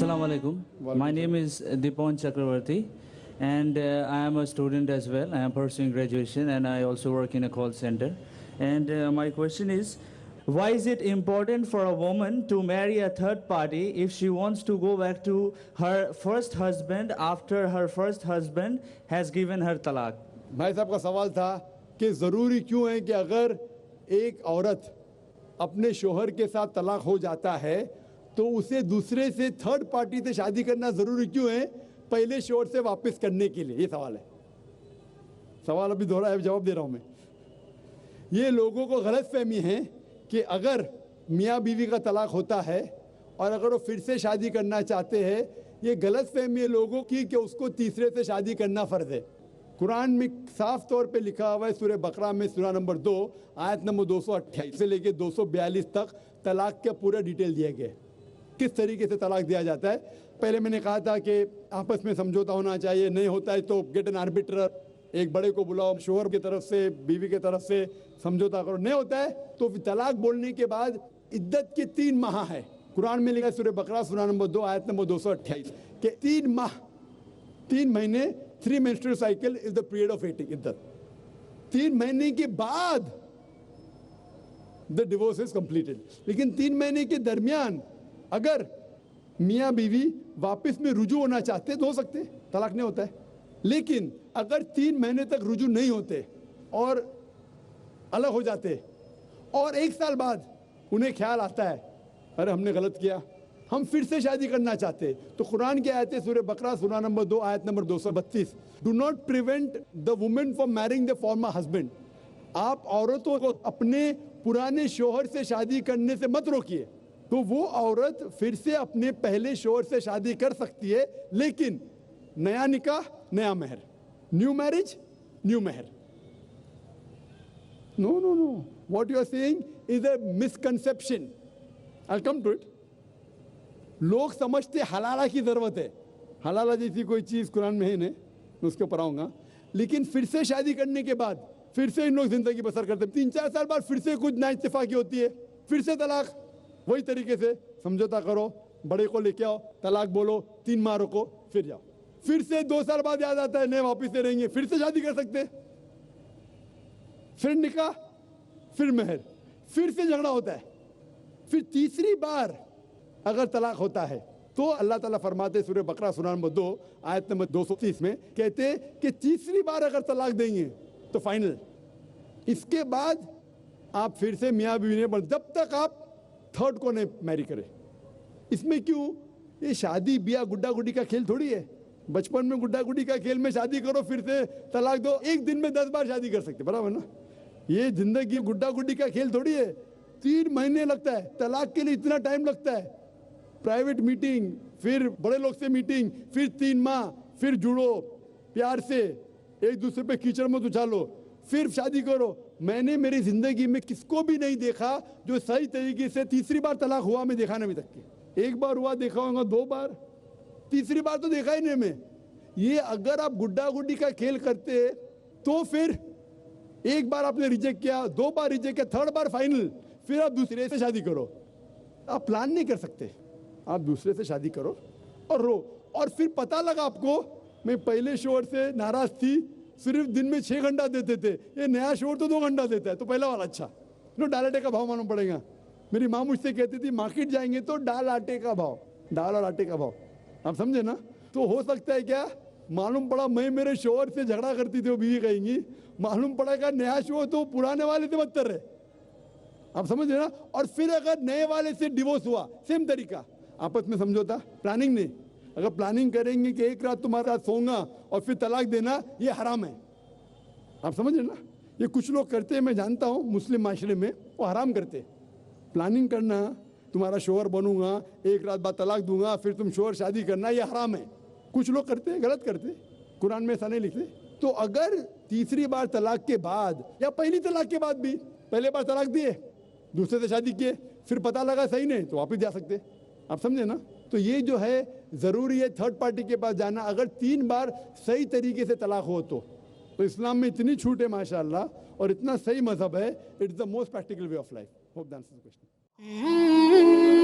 Assalamu alaikum. My name is Dipon Chakravarti, and I am a student as well. I am pursuing graduation, and I also work in a call center. And my question is, why is it important for a woman to marry a third party if she wants to go back to her first husband after her first husband has given her talaq? भाई साहब का सवाल था कि ज़रूरी क्यों है कि अगर एक औरत अपने शोहर के साथ तलाक हो जाता है तो उसे दूसरे से थर्ड पार्टी से शादी करना ज़रूरी क्यों है पहले शोहर से वापस करने के लिए? ये सवाल है। सवाल अभी दोहरा है, जवाब दे रहा हूँ मैं। ये लोगों को गलतफहमी है कि अगर मियाँ बीवी का तलाक होता है और अगर वो फिर से शादी करना चाहते हैं, ये गलतफहमी है लोगों की कि उसको तीसरे से शादी करना फ़र्ज़ है। कुरान में साफ तौर पे लिखा हुआ है, सूरह बकरा में सूरा नंबर 2 आयत नंबर 228 से लेके 242 तक तलाक का पूरा डिटेल दिया गया है, किस तरीके से तलाक दिया जाता है। पहले मैंने कहा था कि आपस में समझौता होना चाहिए, नहीं होता है तो गेट एन आर्बिट्रर, एक बड़े को बुलाओ, शोहर की तरफ से बीवी की तरफ से समझौता करो। नहीं होता है तो तलाक बोलने के बाद इद्दत के 3 माह है। कुरान में लिखा है सूरह बकरा सूरा नंबर 2 आयत नंबर 228 के 3 माह, 3 महीने, 3 menstrual cycle is the period of waiting इद्दत। 3 महीने के बाद the divorce is completed। लेकिन 3 महीने के दरमियान अगर मियाँ बीवी वापस में रुजू होना चाहते तो हो सकते, तलाक नहीं होता है। लेकिन अगर 3 महीने तक रुजू नहीं होते और अलग हो जाते और 1 साल बाद उन्हें ख्याल आता है अरे हमने गलत किया, हम फिर से शादी करना चाहते, तो कुरान की आयत है सूरह बकरा सूरा नंबर 2 आयत number 232, do not prevent the women from marrying the former husband. आप औरतों को अपने पुराने शोहर से शादी करने से मत रोकिए। तो वो औरत फिर से अपने पहले शोहर से शादी कर सकती है, लेकिन नया निकाह नया मेहर, न्यू मैरिज न्यू मेहर। No no no, what you are saying is a misconception. I will come to it. लोग समझते हलाला की ज़रूरत है, हलाला जैसी कोई चीज़ कुरान में है नहीं, मैं उसके ऊपर आऊँगा। लेकिन फिर से शादी करने के बाद फिर से इन लोग ज़िंदगी बसर करते हैं, 3-4 साल बाद फिर से कुछ नाइत्तेफाकी होती है, फिर से तलाक। वही तरीके से समझौता करो, बड़े को लेके आओ, तलाक बोलो, 3 माह रुको, फिर जाओ। फिर से 2 साल बाद याद आता है नए वापिस से रहेंगे, फिर से शादी कर सकते, फिर निकाह, फिर मेहर, फिर से झगड़ा होता है। फिर तीसरी बार अगर तलाक होता है तो अल्लाह ताला फरमाते सूरह बकरा सूरा नंबर 2 आयत नंबर 230 में कहते कि तीसरी बार अगर तलाक देंगे तो फाइनल। इसके बाद आप फिर से मियाँ बीवी नहीं बन, जब तक आप थर्ड को नहीं मैरी करें। इसमें क्यों? ये शादी ब्याह गुड्डा गुड्डी का खेल थोड़ी है। बचपन में गुड्डा गुड्डी का खेल में शादी करो फिर से तलाक दो, एक दिन में 10 बार शादी कर सकते, बराबर ना? ये जिंदगी गुड्डा गुड्डी का खेल थोड़ी है। 3 महीने लगता है तलाक के लिए, इतना टाइम लगता है। प्राइवेट मीटिंग, फिर बड़े लोग से मीटिंग, फिर 3 माह, फिर जुड़ो प्यार से, एक दूसरे पे कीचड़ मत उछालो, फिर शादी करो। मैंने मेरी जिंदगी में किसको भी नहीं देखा जो सही तरीके से तीसरी बार तलाक हुआ, मैं देखा नहीं अभी तक के। 1 बार हुआ देखा होगा, 2 बार, तीसरी बार तो देखा ही नहीं मैं। ये अगर आप गुड्डा गुड्डी का खेल करते तो फिर 1 बार आपने रिजेक्ट किया, 2 बार रिजेक्ट किया, 3rd बार फाइनल, फिर आप दूसरे से शादी करो। आप प्लान नहीं कर सकते, आप दूसरे से शादी करो और रो। और फिर पता लगा आपको मैं पहले शोहर से नाराज थी, सिर्फ दिन में 6 घंटा देते थे, ये नया शोहर तो 2 घंटा देता है, तो पहला वाला अच्छा। नो, दाल आटे का भाव मालूम पड़ेगा। मेरी माँ मुझसे कहती थी मार्केट जाएंगे तो दाल आटे का भाव, दाल और आटे का भाव, आप समझे ना? तो हो सकता है क्या, मालूम पड़ा मैं मेरे शोहर से झगड़ा करती थी, वो बीवी कहेंगी, मालूम पड़ेगा नया शोहर तो पुराने वाले से बदतर रहे, आप समझे ना? और फिर अगर नए वाले से डिवोर्स हुआ, सेम तरीका, आपस में समझौता, प्लानिंग नहीं। अगर प्लानिंग करेंगे कि एक रात तुम्हारे साथ सोऊंगा और फिर तलाक देना, ये हराम है, आप समझ रहे ना? ये कुछ लोग करते हैं, मैं जानता हूँ मुस्लिम माशरे में, वो हराम करते। प्लानिंग करना, तुम्हारा शोहर बनूंगा, एक रात बाद तलाक दूंगा, फिर तुम शोहर शादी करना, ये हराम है। कुछ लोग करते हैं, गलत करते, कुरान में ऐसा नहीं लिखते। तो अगर तीसरी बार तलाक के बाद या पहली तलाक के बाद भी, पहले बार तलाक दिए, दूसरे से शादी किए, फिर पता लगा सही नहीं, तो वापस जा सकते, आप समझे ना? तो ये जो है ज़रूरी है थर्ड पार्टी के पास जाना, अगर 3 बार सही तरीके से तलाक हो तो इस्लाम में इतनी छूट है माशाअल्लाह, और इतना सही मजहब है, it's the most practical way of life. Hope that answers the question.